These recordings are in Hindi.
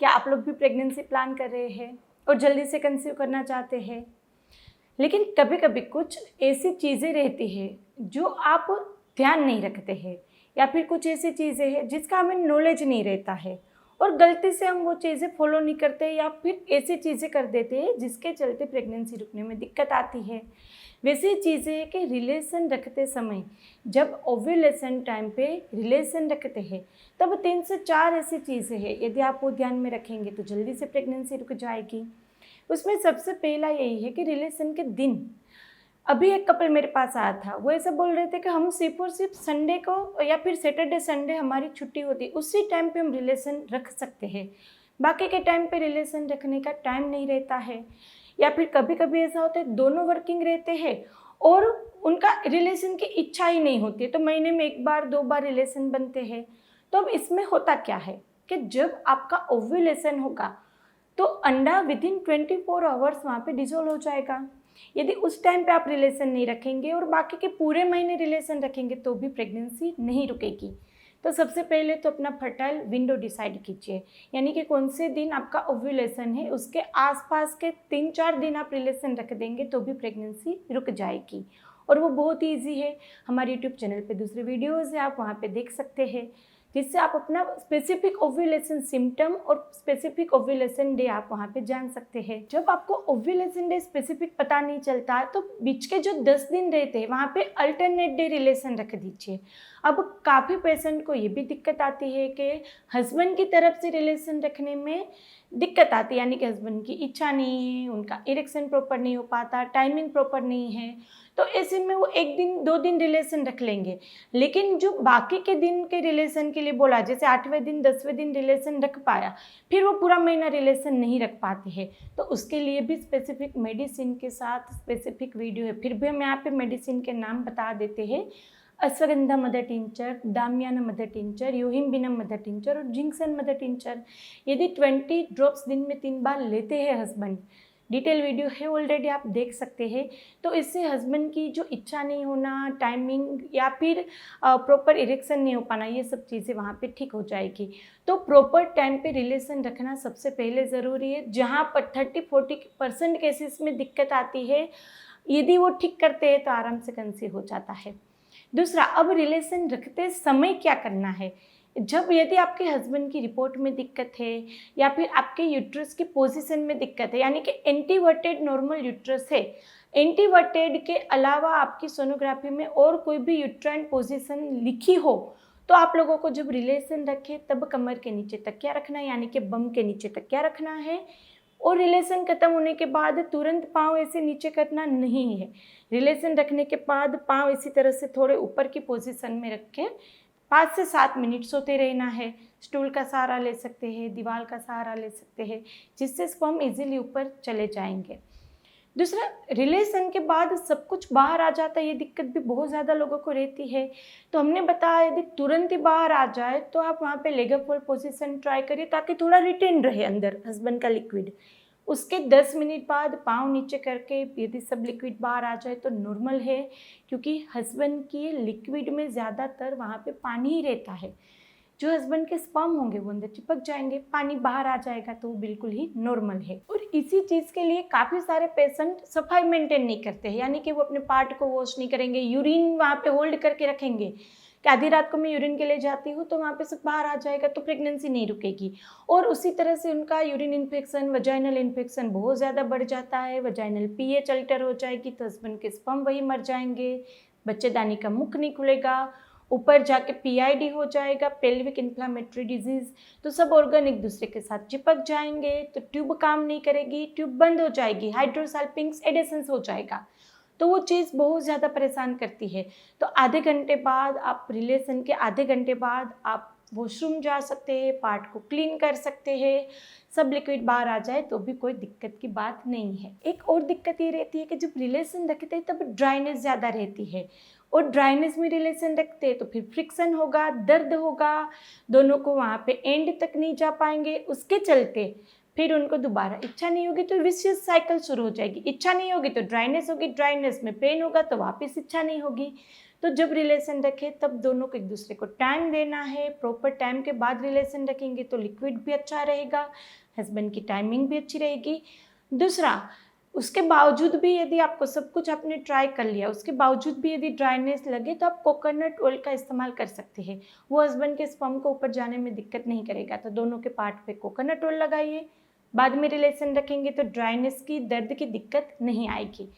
क्या आप लोग भी प्रेगनेंसी प्लान कर रहे हैं और जल्दी से कंसीव करना चाहते हैं? लेकिन कभी कभी कुछ ऐसी चीज़ें रहती है जो आप ध्यान नहीं रखते हैं, या फिर कुछ ऐसी चीज़ें हैं जिसका हमें नॉलेज नहीं रहता है और गलती से हम वो चीज़ें फॉलो नहीं करते, या फिर ऐसी चीज़ें कर देते हैं जिसके चलते प्रेगनेंसी रुकने में दिक्कत आती है। वैसी चीज़ें है कि रिलेशन रखते समय, जब ओव्यूलेशन टाइम पे रिलेशन रखते हैं, तब 3 से 4 ऐसी चीज़ें हैं, यदि आप वो ध्यान में रखेंगे तो जल्दी से प्रेगनेंसी रुक जाएगी। उसमें सबसे पहला यही है कि रिलेशन के दिन। अभी एक कपल मेरे पास आया था, वो ऐसा बोल रहे थे कि हम सिर्फ और सिर्फ संडे को या फिर सैटरडे संडे हमारी छुट्टी होती, उसी टाइम पे हम रिलेशन रख सकते हैं, बाकी के टाइम पे रिलेशन रखने का टाइम नहीं रहता है। या फिर कभी कभी ऐसा होता है दोनों वर्किंग रहते हैं और उनका रिलेशन की इच्छा ही नहीं होती है, तो महीने में 1 बार 2 बार रिलेशन बनते हैं। तो अब इसमें होता क्या है कि जब आपका ओव्यूलेशन होगा तो अंडा विदिन 24 आवर्स वहाँ पे डिसॉल्व हो जाएगा। यदि उस टाइम पे आप रिलेशन नहीं रखेंगे और बाकी के पूरे महीने रिलेशन रखेंगे तो भी प्रेगनेंसी नहीं रुकेगी। तो सबसे पहले तो अपना फर्टाइल विंडो डिसाइड कीजिए, यानी कि कौन से दिन आपका ओव्यूलेशन है, उसके आसपास के 3-4 दिन आप रिलेशन रख देंगे तो भी प्रेगनेंसी रुक जाएगी। और वो बहुत ईजी है, हमारे यूट्यूब चैनल पे दूसरे वीडियोज़ है, आप वहाँ पे देख सकते हैं, जिससे आप अपना स्पेसिफिक ओव्यूलेशन सिम्टम और स्पेसिफिक ओव्यूलेशन डे आप वहाँ पे जान सकते हैं। जब आपको ओव्यूलेशन डे स्पेसिफिक पता नहीं चलता तो बीच के जो 10 दिन रहते हैं वहाँ पे अल्टरनेट डे रिलेशन रख दीजिए। अब काफ़ी पेशेंट को ये भी दिक्कत आती है कि हस्बैंड की तरफ से रिलेशन रखने में दिक्कत आती है, यानी कि हस्बैंड की इच्छा नहीं है, उनका इरेक्शन प्रॉपर नहीं हो पाता, टाइमिंग प्रॉपर नहीं है, तो ऐसे में वो 1 दिन 2 दिन रिलेशन रख लेंगे। लेकिन जो बाकी के दिन के रिलेशन के लिए बोला, जैसे 8वें दिन 10वें दिन रिलेशन रख पाया, फिर वो पूरा महीना रिलेशन नहीं रख पाते हैं, तो उसके लिए भी स्पेसिफिक मेडिसिन के साथ स्पेसिफिक वीडियो है। फिर भी हम यहाँ पे मेडिसिन के नाम बता देते हैं: ashwagandha mother tincture, damiana mother tincture, yohimbinum mother tincture और जिंक्सन मदर टिंचर। यदि 20 ड्रॉप्स दिन में 3 बार लेते हैं हस्बैंड, डिटेल वीडियो है ऑलरेडी, आप देख सकते हैं, तो इससे हस्बैंड की जो इच्छा नहीं होना, टाइमिंग या फिर प्रॉपर इरेक्शन नहीं हो पाना, ये सब चीज़ें वहाँ पे ठीक हो जाएगी। तो प्रॉपर टाइम पे रिलेशन रखना सबसे पहले ज़रूरी है। जहाँ पर 30-40% केसेस में दिक्कत आती है, यदि वो ठीक करते हैं तो आराम से कंसीव हो जाता है। दूसरा, अब रिलेशन रखते समय क्या करना है। जब यदि आपके हस्बैंड की रिपोर्ट में दिक्कत है या फिर आपके यूट्रस की पोजीशन में दिक्कत है, यानी कि एंटीवर्टेड नॉर्मल यूट्रस है, एंटीवर्टेड के अलावा आपकी सोनोग्राफी में और कोई भी यूट्राइन पोजीशन लिखी हो, तो आप लोगों को जब रिलेशन रखें तब कमर के नीचे तकिया रखना है, यानी कि बम के नीचे तकिया रखना है। और रिलेशन ख़त्म होने के बाद तुरंत पाँव ऐसे नीचे करना नहीं है। रिलेशन रखने के बाद पाँव इसी तरह से थोड़े ऊपर की पोजीशन में रख के 5 से 7 मिनट सोते रहना है। स्टूल का सहारा ले सकते हैं, दीवार का सहारा ले सकते हैं, जिससे स्पर्म इजीली ऊपर चले जाएंगे। दूसरा, रिलेशन के बाद सब कुछ बाहर आ जाता है, ये दिक्कत भी बहुत ज़्यादा लोगों को रहती है। तो हमने बताया यदि तुरंत ही बाहर आ जाए तो आप वहाँ पे leg up hold position try करिए, ताकि थोड़ा रिटेन रहे अंदर हस्बैंड का लिक्विड। उसके 10 मिनट बाद पाँव नीचे करके यदि सब लिक्विड बाहर आ जाए तो नॉर्मल है, क्योंकि हस्बैंड की लिक्विड में ज़्यादातर वहाँ पे पानी ही रहता है। जो हस्बैंड के स्पर्म होंगे वो अंदर चिपक जाएंगे, पानी बाहर आ जाएगा, तो वो बिल्कुल ही नॉर्मल है। और इसी चीज़ के लिए काफ़ी सारे पेशेंट सफाई मेंटेन नहीं करते हैं, यानी कि वो अपने पार्ट को वॉश नहीं करेंगे, यूरिन वहाँ पे होल्ड करके रखेंगे कि आधी रात को मैं यूरिन के लिए जाती हूँ तो वहाँ पे सब बाहर आ जाएगा, तो प्रेगनेंसी नहीं रुकेगी। और उसी तरह से उनका यूरिन इन्फेक्शन, वजाइनल इन्फेक्शन बहुत ज़्यादा बढ़ जाता है, वजाइनल पीएच अल्टर हो जाएगी, तो हस्बैंड के स्पर्म वही मर जाएंगे, बच्चेदानी का मुख नहीं खुलेगा, ऊपर जाके पीआईडी हो जाएगा, पेल्विक इन्फ्लामेटरी डिजीज़, तो सब ऑर्गन एक दूसरे के साथ चिपक जाएंगे, तो ट्यूब काम नहीं करेगी, ट्यूब बंद हो जाएगी, हाइड्रोसाल्पिंग्स एडेसेंस हो जाएगा, तो वो चीज़ बहुत ज़्यादा परेशान करती है। तो आधे घंटे बाद आप रिलेशन के आधे घंटे बाद आप वॉशरूम जा सकते हैं, पार्ट को क्लीन कर सकते हैं, सब लिक्विड बाहर आ जाए तो भी कोई दिक्कत की बात नहीं है। एक और दिक्कत ये रहती है कि जब रिलेशन रखते हैं तब ड्राइनेस ज़्यादा रहती है, और ड्राइनेस में रिलेशन रखते हैं तो फिर फ्रिक्शन होगा, दर्द होगा, दोनों को वहाँ पे एंड तक नहीं जा पाएंगे, उसके चलते फिर उनको दोबारा इच्छा नहीं होगी तो विशियस साइकिल शुरू हो जाएगी। इच्छा नहीं होगी तो ड्राइनेस होगी, ड्राइनेस में पेन होगा तो वापस इच्छा नहीं होगी, तो जब रिलेशन रखें तब दोनों को एक दूसरे को टाइम देना है। प्रॉपर टाइम के बाद रिलेशन रखेंगे तो लिक्विड भी अच्छा रहेगा, हस्बैंड की टाइमिंग भी अच्छी रहेगी। दूसरा, उसके बावजूद भी यदि आपको सब कुछ आपने ट्राई कर लिया, उसके बावजूद भी यदि ड्राइनेस लगे तो आप कोकोनट ऑयल का इस्तेमाल कर सकते हैं। वो हस्बैंड के स्पर्म को ऊपर जाने में दिक्कत नहीं करेगा। तो दोनों के पार्ट पे कोकोनट ऑयल लगाइए, बाद में रिलेशन रखेंगे तो ड्राइनेस की, दर्द की दिक्कत नहीं आएगी।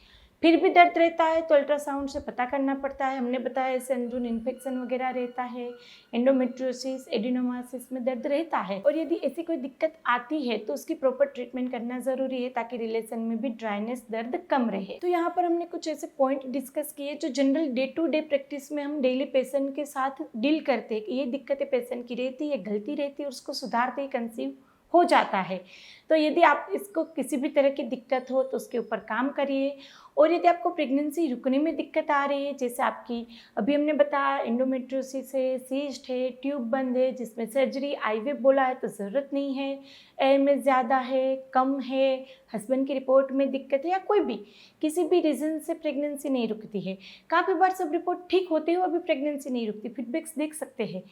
फिर भी दर्द रहता है तो अल्ट्रासाउंड से पता करना पड़ता है। हमने बताया इससे अंदरून इन्फेक्शन वगैरह रहता है, एंडोमेट्रियोसिस, एडिनोमाइसिस में दर्द रहता है। और यदि ऐसी कोई दिक्कत आती है तो उसकी प्रॉपर ट्रीटमेंट करना ज़रूरी है ताकि रिलेशन में भी ड्राइनेस, दर्द कम रहे। तो यहाँ पर हमने कुछ ऐसे पॉइंट डिस्कस किए जो general day to day practice में हम डेली पेशेंट के साथ डील करते हैं कि ये दिक्कतें पेशेंट की रहती है, गलती रहती है और उसको सुधारते ही कंसीव हो जाता है। तो यदि आप इसको किसी भी तरह की दिक्कत हो तो उसके ऊपर काम करिए। और यदि आपको प्रेगनेंसी रुकने में दिक्कत आ रही है, जैसे आपकी अभी हमने बताया एंडोमेट्रियोसिस है, सिस्ट है, ट्यूब बंद है जिसमें सर्जरी, आईवीएफ बोला है तो ज़रूरत नहीं है, एएमएस ज़्यादा है, कम है, हस्बैंड की रिपोर्ट में दिक्कत है या कोई भी किसी भी रीज़न से प्रेगनेंसी नहीं रुकती है, काफ़ी बार सब रिपोर्ट ठीक होती है अभी प्रेगनेंसी नहीं रुकती, फीडबैक्स देख सकते हैं।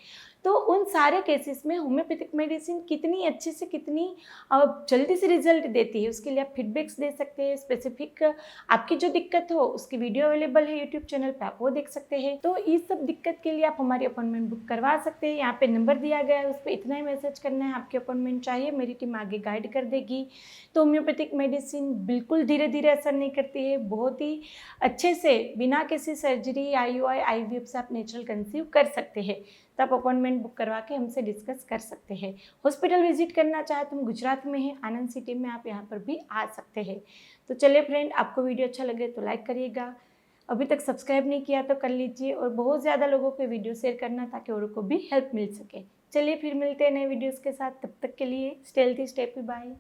तो उन सारे केसेस में होम्योपैथिक मेडिसिन कितनी अच्छी से कितनी जल्दी से रिजल्ट देती है उसके लिए आप फीडबैक्स दे सकते हैं। स्पेसिफिक आपकी जो दिक्कत हो उसकी वीडियो अवेलेबल है यूट्यूब चैनल पे, आप वो देख सकते हैं। तो इस सब दिक्कत के लिए आप हमारी अपॉइंटमेंट बुक करवा सकते हैं। यहाँ पे नंबर दिया गया है, उस पर इतना ही मैसेज करना है, आपकी अपॉइंटमेंट चाहिए, मेरी टीम आगे गाइड कर देगी। तो होम्योपैथिक मेडिसिन बिल्कुल धीरे धीरे असर नहीं करती है, बहुत ही अच्छे से बिना किसी सर्जरी, IUI, IVF से आप नेचुरल कंसीव कर सकते हैं। तो आप अपॉइंटमेंट बुक करवा के हमसे डिस्कस कर सकते हैं। हॉस्पिटल विजिट करना चाहे तो हम गुजरात में हैं, आनंद सिटी में, आप यहाँ पर भी आ सकते हैं। तो चलिए फ्रेंड, आपको वीडियो अच्छा लगे तो लाइक करिएगा, अभी तक सब्सक्राइब नहीं किया तो कर लीजिए और बहुत ज़्यादा लोगों को वीडियो शेयर करना ताकि औरों को भी हेल्प मिल सके। चलिए फिर मिलते हैं नए वीडियोज़ के साथ, तब तक के लिए stay healthy, stay happy, bye.